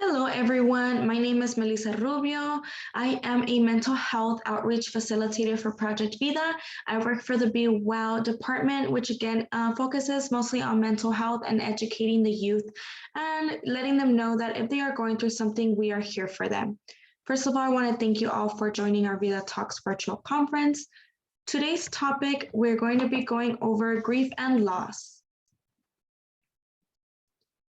Hello, everyone. My name is Melissa Rubio. I am a mental health outreach facilitator for Project Vida. I work for the Be Well department, which again focuses mostly on mental health and educating the youth and letting them know that if they are going through something, we are here for them. First of all, I want to thank you all for joining our Vida Talks virtual conference. Today's topic, we're going to be going over grief and loss.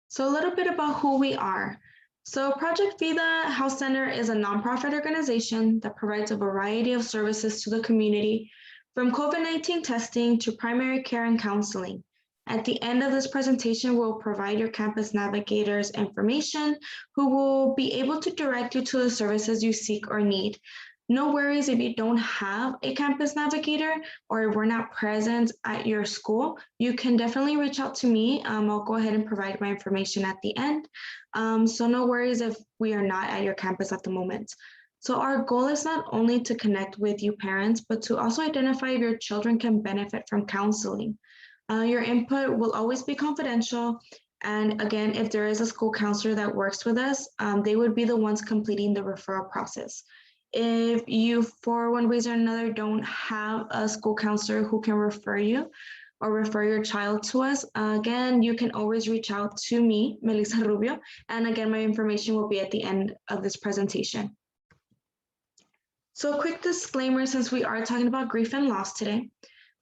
So a little bit about who we are. So Project Vida Health Center is a nonprofit organization that provides a variety of services to the community, from COVID-19 testing to primary care and counseling. At the end of this presentation, we'll provide your campus navigators information who will be able to direct you to the services you seek or need. No worries if you don't have a campus navigator or if we're not present at your school, you can definitely reach out to me. I'll go ahead and provide my information at the end. So no worries if we are not at your campus at the moment. So our goal is not only to connect with you parents, but to also identify if your children can benefit from counseling. Your input will always be confidential. And again, if there is a school counselor that works with us, they would be the ones completing the referral process. If you, for one reason or another, don't have a school counselor who can refer you or refer your child to us, again, you can always reach out to me, Melissa Rubio, and again, my information will be at the end of this presentation. So a quick disclaimer, since we are talking about grief and loss today,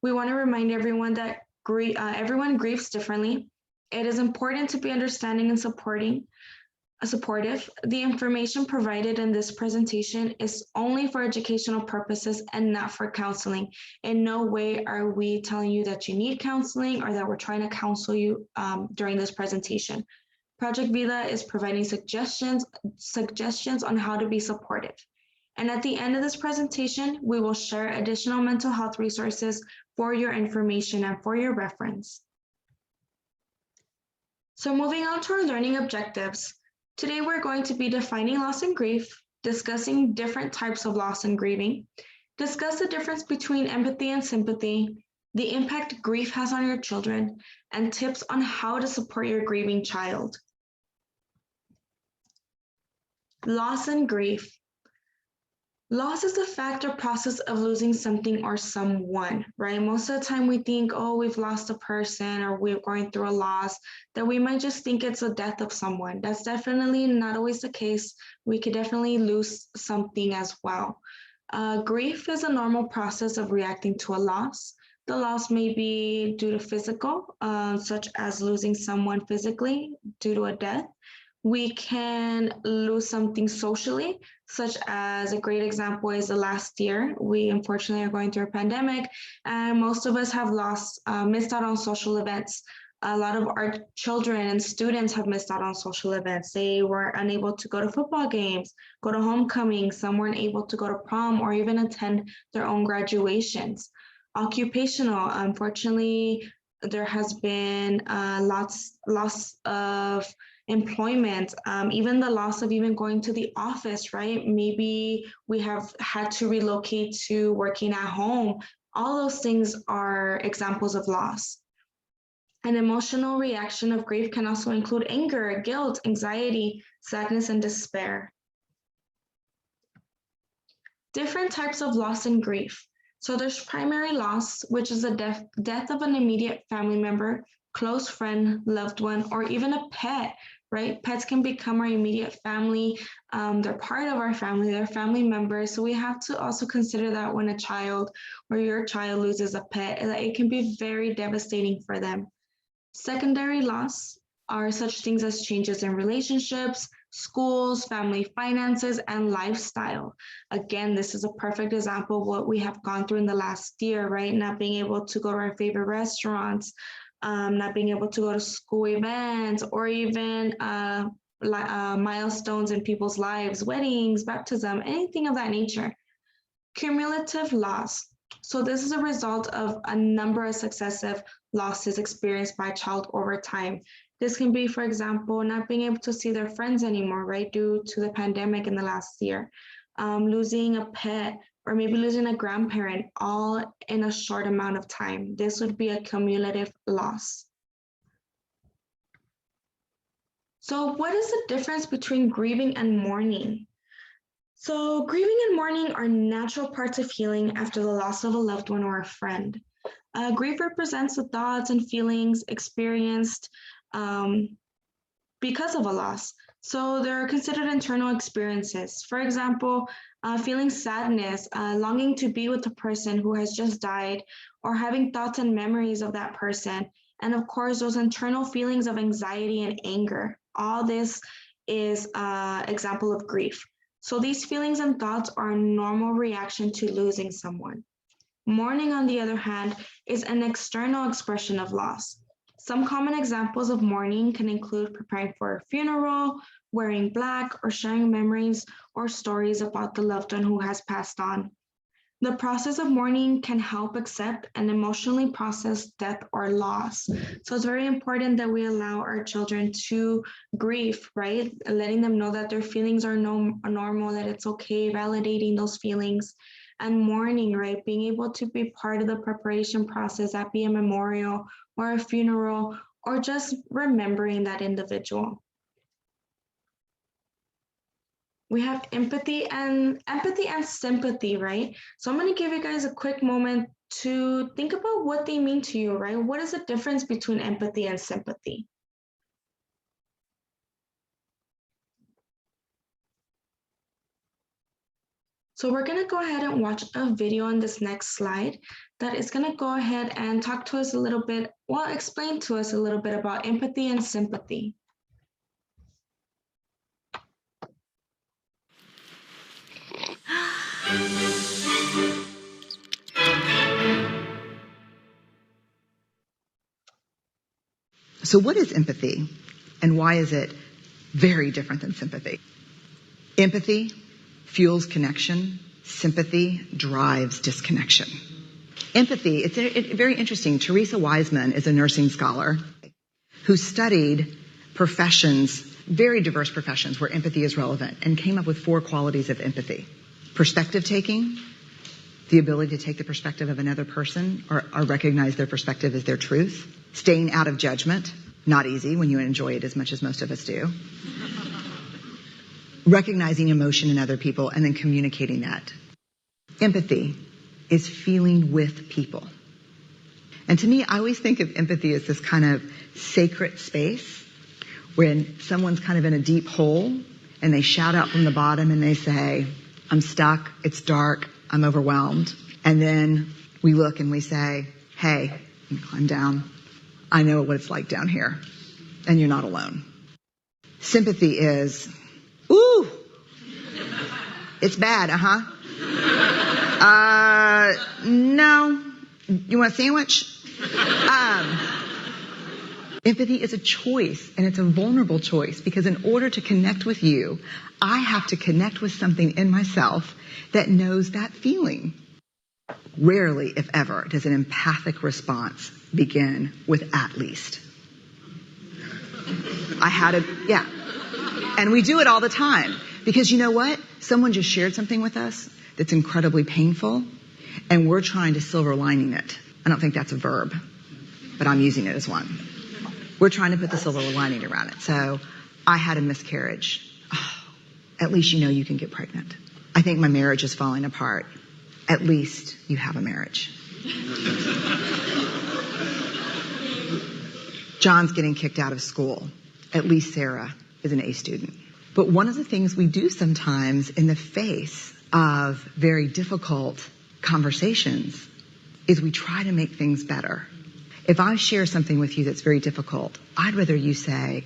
we want to remind everyone that everyone grieves differently. It is important to be understanding and supportive. The information provided in this presentation is only for educational purposes and not for counseling. In no way are we telling you that you need counseling or that we're trying to counsel you during this presentation. Project Vida is providing suggestions on how to be supportive. And at the end of this presentation, we will share additional mental health resources for your information and for your reference. So moving on to our learning objectives. Today, we're going to be defining loss and grief, discussing different types of loss and grieving, discuss the difference between empathy and sympathy, the impact grief has on your children, and tips on how to support your grieving child. Loss and grief. Loss is the fact or process of losing something or someone, right? Most of the time we think, oh, we've lost a person or we're going through a loss, that we might just think it's the death of someone. That's definitely not always the case. We could definitely lose something as well. Grief is a normal process of reacting to a loss. The loss may be due to physical, such as losing someone physically due to a death. We can lose something socially, such as a great example is the last year. We unfortunately are going through a pandemic, and most of us have missed out on social events. A lot of our children and students have missed out on social events. They were unable to go to football games, go to homecoming. Some weren't able to go to prom or even attend their own graduations. Occupational, unfortunately, there has been loss of employment, even the loss of even going to the office, right? Maybe we have had to relocate to working at home. All those things are examples of loss. An emotional reaction of grief can also include anger, guilt, anxiety, sadness, and despair. Different types of loss and grief. So there's primary loss, which is the death of an immediate family member, close friend, loved one, or even a pet, right? Pets can become our immediate family. They're part of our family, they're family members. So we have to also consider that when a child or your child loses a pet, that it can be very devastating for them. Secondary loss are such things as changes in relationships, schools, family finances, and lifestyle. Again, this is a perfect example of what we have gone through in the last year, right? Not being able to go to our favorite restaurants, not being able to go to school events, or even milestones in people's lives, weddings, baptism, anything of that nature. Cumulative loss. So this is a result of a number of successive losses experienced by a child over time. This can be, for example, not being able to see their friends anymore, right, due to the pandemic in the last year, losing a pet, or maybe losing a grandparent, all in a short amount of time. This would be a cumulative loss. So what is the difference between grieving and mourning? So grieving and mourning are natural parts of healing after the loss of a loved one or a friend. Grief represents the thoughts and feelings experienced um, because of a loss. So they're considered internal experiences. For example, feeling sadness, longing to be with the person who has just died, or having thoughts and memories of that person. And of course, those internal feelings of anxiety and anger. All this is an example of grief. So these feelings and thoughts are a normal reaction to losing someone. Mourning, on the other hand, is an external expression of loss. Some common examples of mourning can include preparing for a funeral, wearing black, or sharing memories or stories about the loved one who has passed on. The process of mourning can help accept and emotionally process death or loss. So it's very important that we allow our children to grieve, right? Letting them know that their feelings are normal, that it's okay, validating those feelings. And mourning, right? Being able to be part of the preparation process at be a memorial or a funeral, or just remembering that individual. We have empathy and sympathy, right? So I'm going to give you guys a quick moment to think about what they mean to you, right? What is the difference between empathy and sympathy? So we're going to go ahead and watch a video on this next slide that is going to go ahead and talk to us a little bit, well, explain to us a little bit about empathy and sympathy. So what is empathy, and why is it very different than sympathy? Empathy fuels connection. Sympathy drives disconnection. Empathy, it's very interesting. Teresa Wiseman is a nursing scholar who studied professions, very diverse professions where empathy is relevant, and came up with 4 qualities of empathy. Perspective taking, the ability to take the perspective of another person or recognize their perspective as their truth. Staying out of judgment, not easy when you enjoy it as much as most of us do. Recognizing emotion in other people and then communicating that. Empathy is feeling with people. And to me, I always think of empathy as this kind of sacred space when someone's kind of in a deep hole and they shout out from the bottom and they say, I'm stuck, it's dark, I'm overwhelmed. And then we look and we say, hey, climb down. I know what it's like down here, and you're not alone. Sympathy is, ooh, it's bad, no, you want a sandwich? Empathy is a choice, and it's a vulnerable choice, because in order to connect with you, I have to connect with something in myself that knows that feeling. Rarely, if ever, does an empathic response begin with at least. Yeah. And we do it all the time. Because you know what? Someone just shared something with us that's incredibly painful, and we're trying to silver lining it. I don't think that's a verb, but I'm using it as one. We're trying to put the silver lining around it. So, I had a miscarriage. Oh, at least you know you can get pregnant. I think my marriage is falling apart. At least you have a marriage. John's getting kicked out of school. At least Sarah is an A student. But one of the things we do sometimes in the face of very difficult conversations is we try to make things better. If I share something with you that's very difficult, I'd rather you say,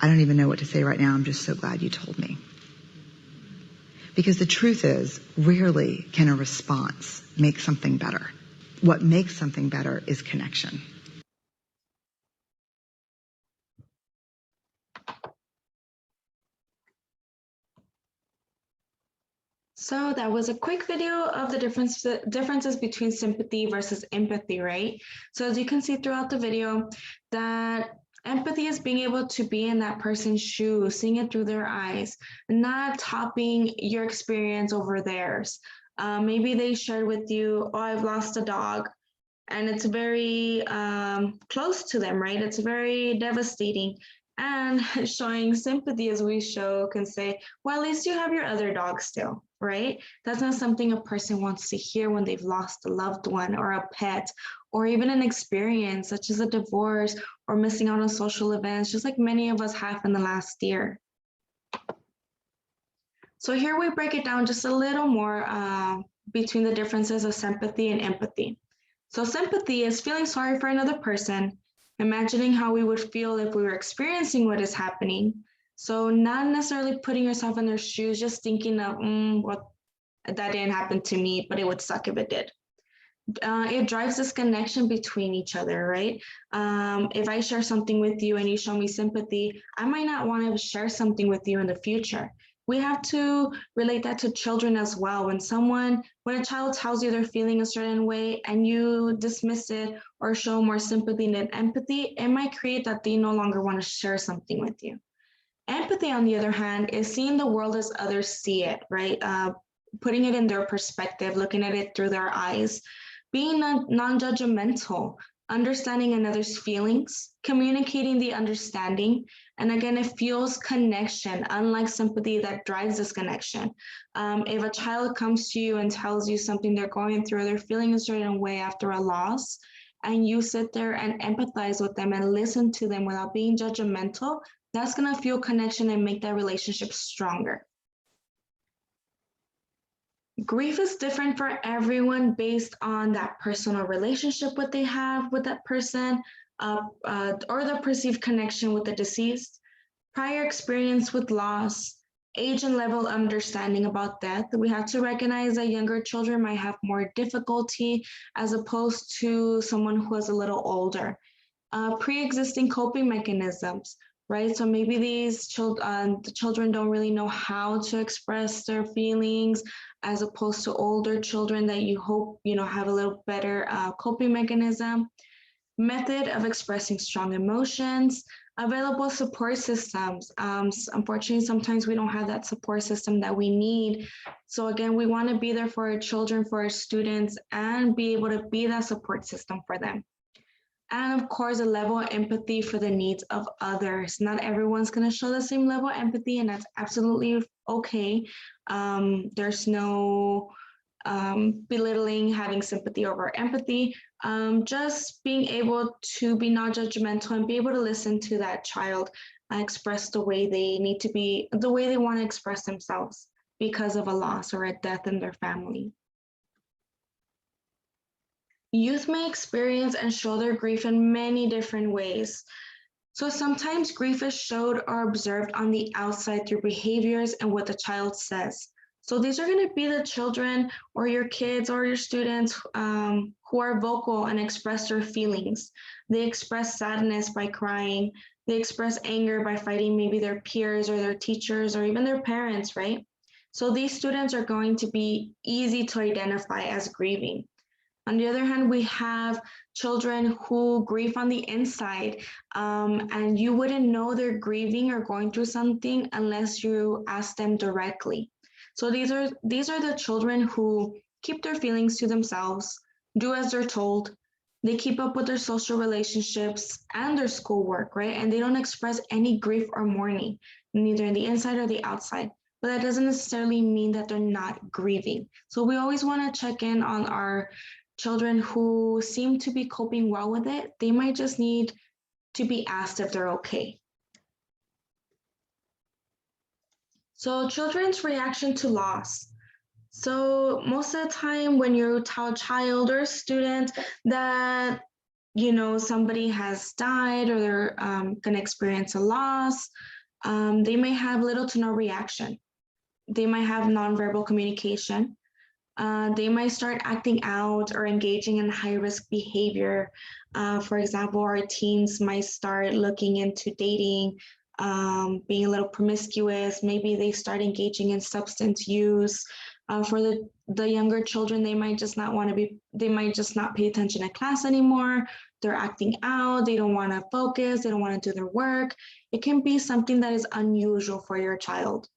I don't even know what to say right now. I'm just so glad you told me. Because the truth is, rarely can a response make something better. What makes something better is connection. So that was a quick video of the differences between sympathy versus empathy, right? So as you can see throughout the video, that empathy is being able to be in that person's shoes, seeing it through their eyes, not topping your experience over theirs. Maybe they shared with you, oh, I've lost a dog, and it's very close to them, right? It's very devastating. And showing sympathy, as we show, can say, well, at least you have your other dog still, right? That's not something a person wants to hear when they've lost a loved one or a pet, or even an experience such as a divorce or missing out on social events, just like many of us have in the last year. So here we break it down just a little more between the differences of sympathy and empathy. So sympathy is feeling sorry for another person, imagining how we would feel if we were experiencing what is happening. So not necessarily putting yourself in their shoes, just thinking of, what that didn't happen to me, but it would suck if it did. It drives this connection between each other, right? If I share something with you and you show me sympathy, I might not want to share something with you in the future. We have to relate that to children as well. When a child tells you they're feeling a certain way and you dismiss it or show more sympathy than empathy, it might create that they no longer want to share something with you. Empathy, on the other hand, is seeing the world as others see it, right? Putting it in their perspective, looking at it through their eyes, being non-judgmental, understanding another's feelings, communicating the understanding. And again, it fuels connection, unlike sympathy that drives this connection. If a child comes to you and tells you something they're going through, they're feeling a certain way after a loss, and you sit there and empathize with them and listen to them without being judgmental, that's going to fuel connection and make that relationship stronger. Grief is different for everyone based on that personal relationship what they have with that person, or the perceived connection with the deceased, prior experience with loss, age and level of understanding about death. We have to recognize that younger children might have more difficulty as opposed to someone who is a little older. Pre-existing coping mechanisms, right? So maybe the children don't really know how to express their feelings, as opposed to older children that you hope have a little better coping mechanism. Method of expressing strong emotions, available support systems. Unfortunately, sometimes we don't have that support system that we need. So again, we want to be there for our children, for our students, and be able to be that support system for them. And of course, a level of empathy for the needs of others. Not everyone's going to show the same level of empathy, and that's absolutely okay. There's no belittling having sympathy over empathy. Just being able to be non-judgmental and be able to listen to that child express the way they need to be, the way they want to express themselves because of a loss or a death in their family. Youth may experience and show their grief in many different ways. So sometimes grief is showed or observed on the outside through behaviors and what the child says. So these are going to be the children or your kids or your students who are vocal and express their feelings. They express sadness by crying. They express anger by fighting maybe their peers or their teachers or even their parents, right? So these students are going to be easy to identify as grieving. On the other hand, we have children who grieve on the inside, and you wouldn't know they're grieving or going through something unless you ask them directly. So these are the children who keep their feelings to themselves, do as they're told. They keep up with their social relationships and their schoolwork, right? And they don't express any grief or mourning, neither in the inside or the outside. But that doesn't necessarily mean that they're not grieving. So we always want to check in on our children who seem to be coping well with it. They might just need to be asked if they're okay. So children's reaction to loss. So most of the time when you tell a child or a student that somebody has died or they're going to experience a loss, they may have little to no reaction. They might have nonverbal communication. They might start acting out or engaging in high-risk behavior. For example, our teens might start looking into dating, being a little promiscuous. Maybe they start engaging in substance use. For the younger children, they might just not pay attention to class anymore. They're acting out. They don't want to focus. They don't want to do their work. It can be something that is unusual for your child.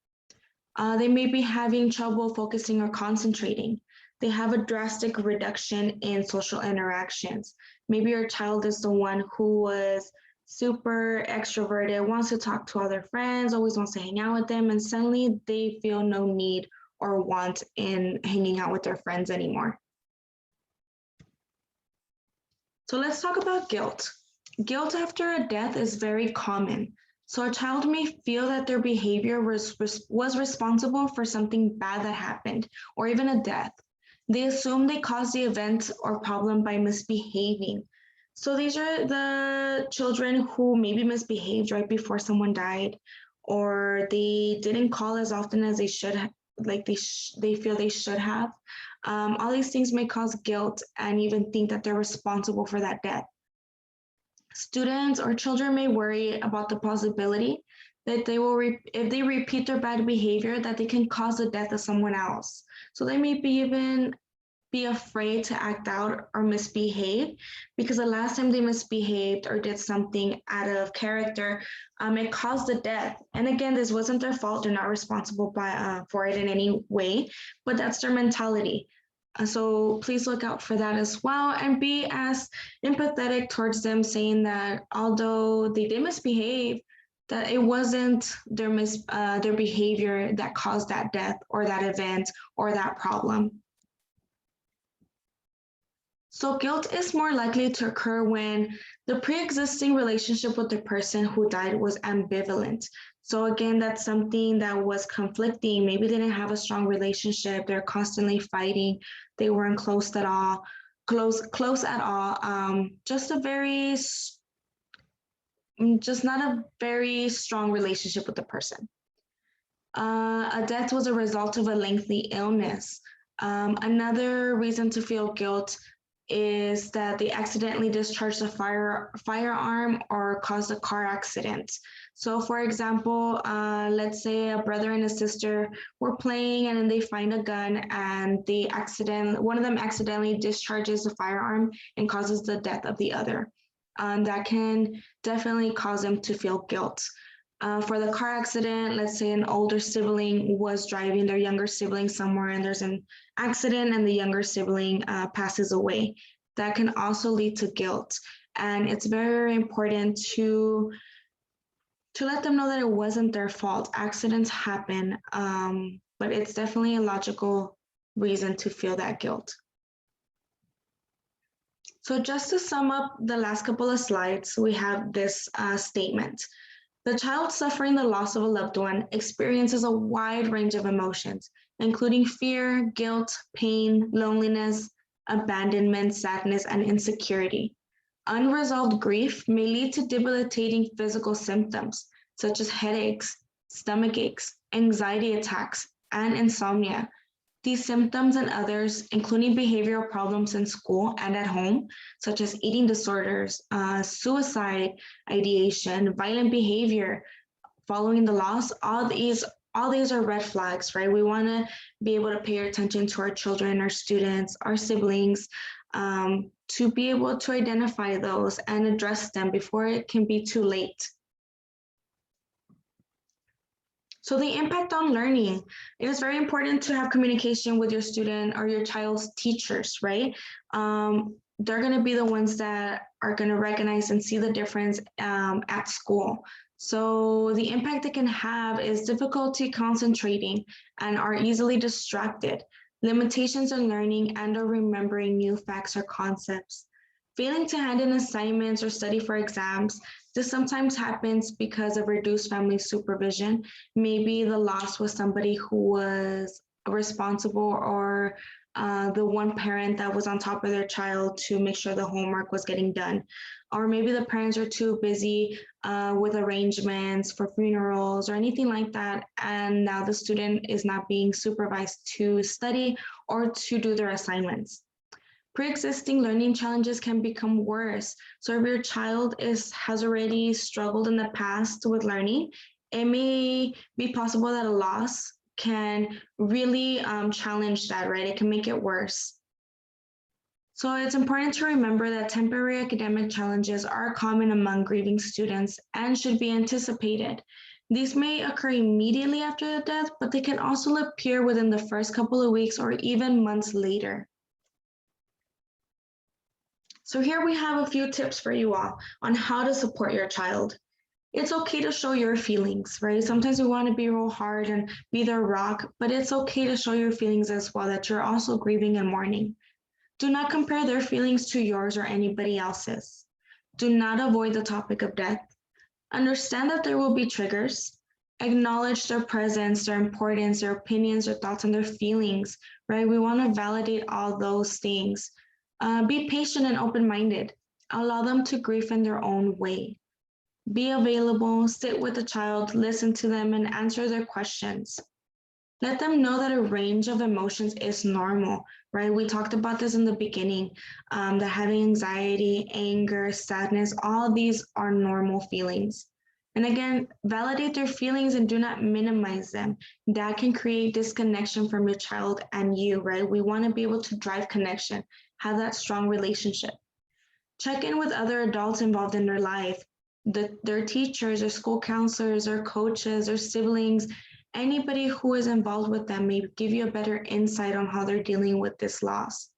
They may be having trouble focusing or concentrating. They have a drastic reduction in social interactions. Maybe your child is the one who was super extroverted, wants to talk to other friends, always wants to hang out with them, and suddenly they feel no need or want in hanging out with their friends anymore. So let's talk about guilt. Guilt after a death is very common. So a child may feel that their behavior was responsible for something bad that happened, or even a death. They assume they caused the event or problem by misbehaving. So these are the children who maybe misbehaved right before someone died, or they didn't call as often as they should, like they feel they should have. All these things may cause guilt and even think that they're responsible for that death. Students or children may worry about the possibility that they will, if they repeat their bad behavior, that they can cause the death of someone else. So they may even be afraid to act out or misbehave because the last time they misbehaved or did something out of character, it caused the death. And again, this wasn't their fault. They're not responsible for it in any way, but that's their mentality. So please look out for that as well and be as empathetic towards them, saying that although they did misbehave, that it wasn't their behavior that caused that death or that event or that problem. So guilt is more likely to occur when the pre-existing relationship with the person who died was ambivalent. So again, that's something that was conflicting. Maybe they didn't have a strong relationship. They're constantly fighting. They weren't close at all. Just not a very strong relationship with the person. A death was a result of a lengthy illness. Another reason to feel guilt is that they accidentally discharged a firearm or caused a car accident. So for example, let's say a brother and a sister were playing and then they find a gun and one of them accidentally discharges the firearm and causes the death of the other. That can definitely cause them to feel guilt. For the car accident, let's say an older sibling was driving their younger sibling somewhere and there's an accident and the younger sibling passes away. That can also lead to guilt. And it's very important to let them know that it wasn't their fault. Accidents happen, but it's definitely a logical reason to feel that guilt. So just to sum up the last couple of slides, we have this statement. The child suffering the loss of a loved one experiences a wide range of emotions, including fear, guilt, pain, loneliness, abandonment, sadness, and insecurity. Unresolved grief may lead to debilitating physical symptoms, such as headaches, stomach aches, anxiety attacks, and insomnia. These symptoms and others, including behavioral problems in school and at home, such as eating disorders, suicide ideation, violent behavior following the loss, all these are red flags, right? We want to be able to pay attention to our children, our students, our siblings, to be able to identify those and address them before it can be too late. So the impact on learning, it is very important to have communication with your student or your child's teachers, right? They're going to be the ones that are going to recognize and see the difference at school. So the impact it can have is difficulty concentrating and are easily distracted, limitations in learning and or remembering new facts or concepts, failing to hand in assignments or study for exams. This sometimes happens because of reduced family supervision. Maybe the loss was somebody who was responsible or the one parent that was on top of their child to make sure the homework was getting done. Or maybe the parents are too busy with arrangements for funerals or anything like that. And now the student is not being supervised to study or to do their assignments. Pre-existing learning challenges can become worse. So if your child has already struggled in the past with learning, it may be possible that a loss can really challenge that, right? It can make it worse. So it's important to remember that temporary academic challenges are common among grieving students and should be anticipated. These may occur immediately after the death, but they can also appear within the first couple of weeks or even months later. So here we have a few tips for you all on how to support your child. It's okay to show your feelings, right? Sometimes we want to be real hard and be their rock, but it's okay to show your feelings as well, that you're also grieving and mourning. Do not compare their feelings to yours or anybody else's. Do not avoid the topic of death. Understand that there will be triggers. Acknowledge their presence, their importance, their opinions, their thoughts, and their feelings, right? We want to validate all those things. Be patient and open-minded. Allow them to grieve in their own way. Be available, sit with the child, listen to them, and answer their questions. Let them know that a range of emotions is normal, right? We talked about this in the beginning, that having anxiety, anger, sadness, all these are normal feelings. And again, validate their feelings and do not minimize them. That can create disconnection from your child and you, right? We want to be able to drive connection, have that strong relationship. Check in with other adults involved in their life, their teachers, their school counselors, their coaches, their siblings, anybody who is involved with them may give you a better insight on how they're dealing with this loss.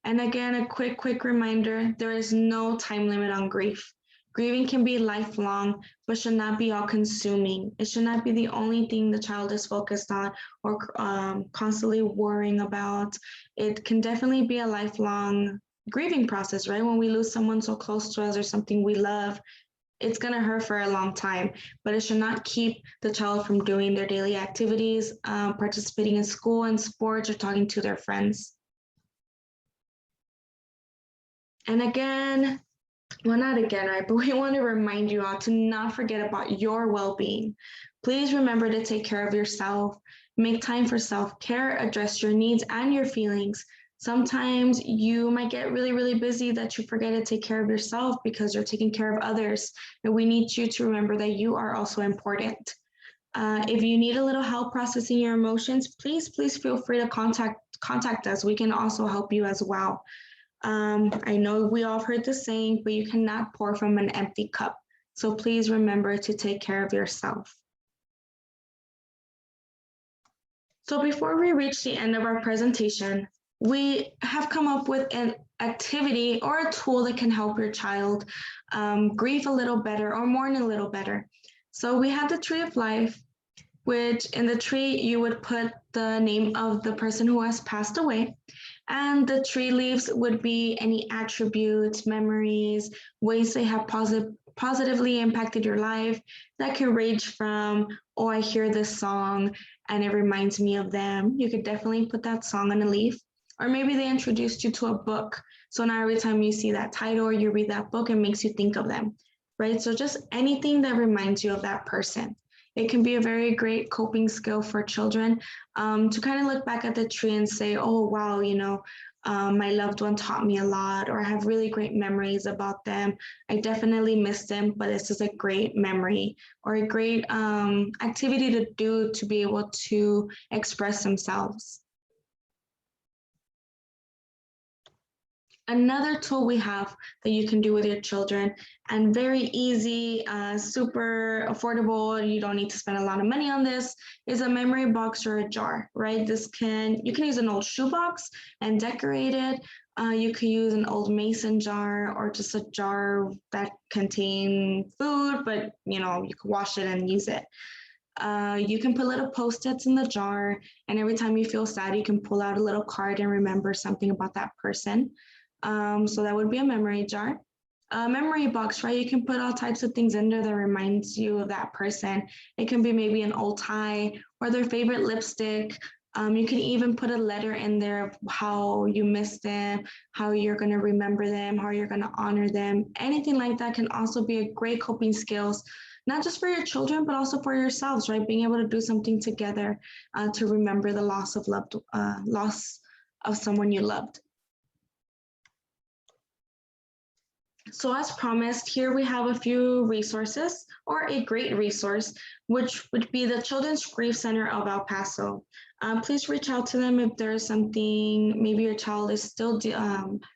And again, a quick reminder, there is no time limit on grief. Grieving can be lifelong, but should not be all consuming. It should not be the only thing the child is focused on or constantly worrying about. It can definitely be a lifelong grieving process, right? When we lose someone so close to us or something we love, it's going to hurt for a long time, but it should not keep the child from doing their daily activities, participating in school and sports, or talking to their friends. And again, well, not again, right? But we want to remind you all to not forget about your well-being. Please remember to take care of yourself, make time for self-care, address your needs and your feelings. Sometimes you might get really busy that you forget to take care of yourself because you're taking care of others. And we need you to remember that you are also important. If you need a little help processing your emotions, please feel free to contact us. We can also help you as well. I know we all heard the saying, but you cannot pour from an empty cup. So please remember to take care of yourself. So before we reach the end of our presentation, we have come up with an activity or a tool that can help your child grieve a little better or mourn a little better. So we have the Tree of Life, which in the tree you would put the name of the person who has passed away. And the tree leaves would be any attributes, memories, ways they have positively impacted your life. That can range from, oh, I hear this song and it reminds me of them. You could definitely put that song on a leaf. Or maybe they introduced you to a book. So now every time you see that title or you read that book, it makes you think of them, right? So just anything that reminds you of that person. It can be a very great coping skill for children to kind of look back at the tree and say, oh, wow, you know, my loved one taught me a lot, or I have really great memories about them. I definitely miss them, but this is a great memory or a great activity to do to be able to express themselves. Another tool we have that you can do with your children, and very easy, super affordable, you don't need to spend a lot of money on this, is a memory box or a jar, right? You can use an old shoebox and decorate it. You could use an old mason jar or just a jar that contains food, but you could wash it and use it. You can put little Post-its in the jar, and every time you feel sad, you can pull out a little card and remember something about that person. So that would be a memory jar. A memory box, right? You can put all types of things in there that reminds you of that person. It can be maybe an old tie or their favorite lipstick. You can even put a letter in there of how you miss them, how you're going to remember them, how you're going to honor them. Anything like that can also be a great coping skills, not just for your children, but also for yourselves, right? Being able to do something together to remember the loss of someone you loved. So as promised, here we have a few resources, or a great resource, which would be the Children's Grief Center of El Paso. Please reach out to them if there's something, maybe your child is still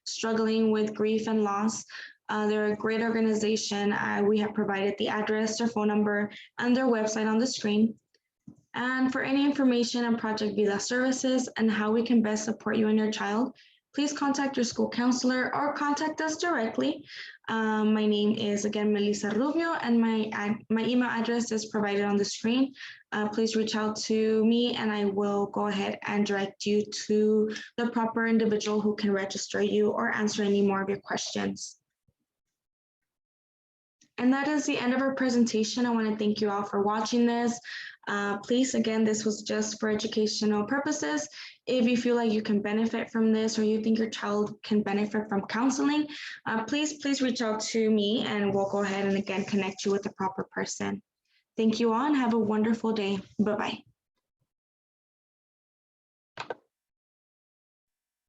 struggling with grief and loss. They're a great organization. We have provided the address, their phone number, and their website on the screen. And for any information on Project Vida services and how we can best support you and your child, please contact your school counselor or contact us directly. My name is, again, Melissa Rubio, and my email address is provided on the screen. Please reach out to me, and I will go ahead and direct you to the proper individual who can register you or answer any more of your questions. And that is the end of our presentation. I want to thank you all for watching this. Please, again, this was just for educational purposes. If you feel like you can benefit from this, or you think your child can benefit from counseling, please reach out to me, and we'll go ahead and again connect you with the proper person. Thank you all, and have a wonderful day. Bye-bye.